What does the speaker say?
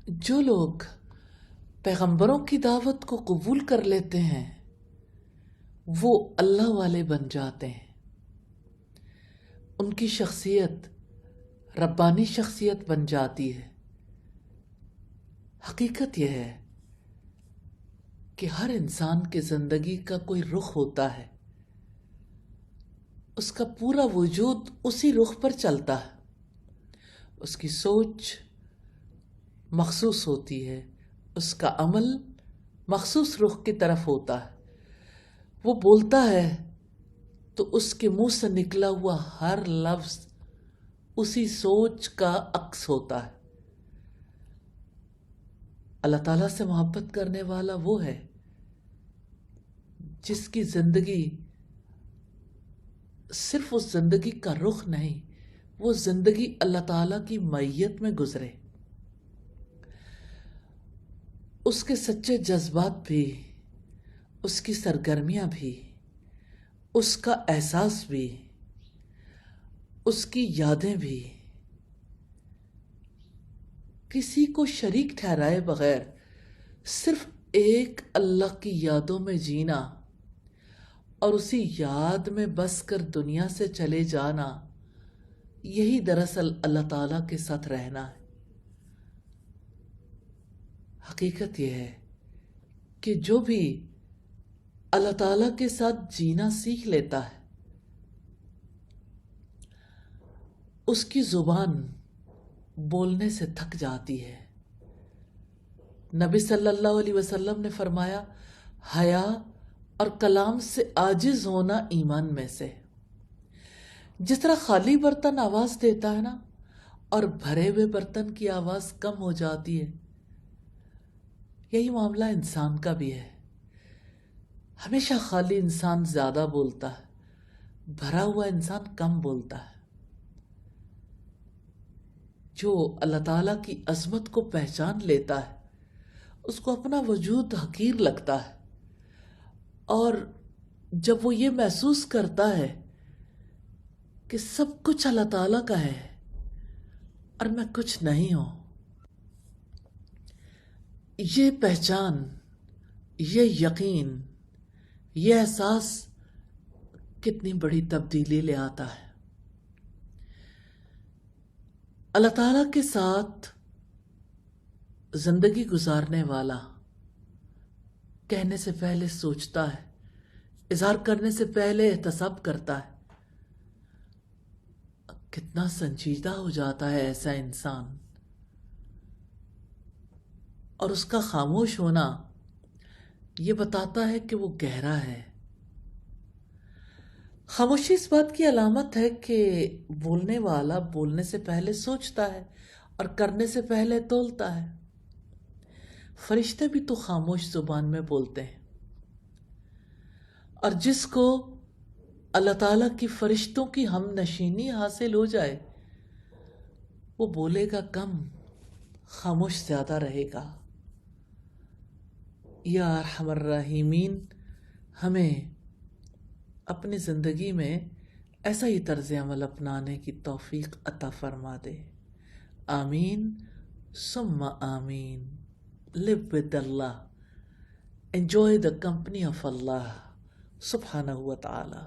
جو لوگ پیغمبروں کی دعوت کو قبول کر لیتے ہیں وہ اللہ والے بن جاتے ہیں. ان کی شخصیت ربانی شخصیت بن جاتی ہے. حقیقت یہ ہے کہ ہر انسان کی زندگی کا کوئی رخ ہوتا ہے، اس کا پورا وجود اسی رخ پر چلتا ہے. اس کی سوچ مخصوص ہوتی ہے، اس کا عمل مخصوص رخ کی طرف ہوتا ہے. وہ بولتا ہے تو اس کے منہ سے نکلا ہوا ہر لفظ اسی سوچ کا عکس ہوتا ہے. اللہ تعالیٰ سے محبت کرنے والا وہ ہے جس کی زندگی صرف اس زندگی کا رخ نہیں، وہ زندگی اللہ تعالیٰ کی معیت میں گزرے. اس کے سچے جذبات بھی، اس کی سرگرمیاں بھی، اس کا احساس بھی، اس کی یادیں بھی، کسی کو شریک ٹھہرائے بغیر صرف ایک اللہ کی یادوں میں جینا اور اسی یاد میں بس کر دنیا سے چلے جانا، یہی دراصل اللہ تعالیٰ کے ساتھ رہنا ہے. حقیقت یہ ہے کہ جو بھی اللہ تعالیٰ کے ساتھ جینا سیکھ لیتا ہے اس کی زبان بولنے سے تھک جاتی ہے. نبی صلی اللہ علیہ وسلم نے فرمایا، حیا اور کلام سے عاجز ہونا ایمان میں سے. جس طرح خالی برتن آواز دیتا ہے نا اور بھرے ہوئے برتن کی آواز کم ہو جاتی ہے، یہی معاملہ انسان کا بھی ہے. ہمیشہ خالی انسان زیادہ بولتا ہے، بھرا ہوا انسان کم بولتا ہے. جو اللہ تعالیٰ کی عظمت کو پہچان لیتا ہے اس کو اپنا وجود حقیر لگتا ہے، اور جب وہ یہ محسوس کرتا ہے کہ سب کچھ اللہ تعالیٰ کا ہے اور میں کچھ نہیں ہوں، یہ پہچان، یہ یقین، یہ احساس کتنی بڑی تبدیلی لے آتا ہے. اللہ تعالیٰ کے ساتھ زندگی گزارنے والا کہنے سے پہلے سوچتا ہے، اظہار کرنے سے پہلے احتساب کرتا ہے. کتنا سنجیدہ ہو جاتا ہے ایسا انسان، اور اس کا خاموش ہونا یہ بتاتا ہے کہ وہ گہرا ہے. خاموشی اس بات کی علامت ہے کہ بولنے والا بولنے سے پہلے سوچتا ہے اور کرنے سے پہلے تولتا ہے. فرشتے بھی تو خاموش زبان میں بولتے ہیں، اور جس کو اللہ تعالیٰ کی فرشتوں کی ہم نشینی حاصل ہو جائے وہ بولے گا کم، خاموش زیادہ رہے گا. یا ارحم الراحمین، ہمیں اپنی زندگی میں ایسا ہی طرز عمل اپنانے کی توفیق عطا فرما دے. آمین ثم آمین. Live with Allah. Enjoy the company of Allah subhanahu wa ta'ala.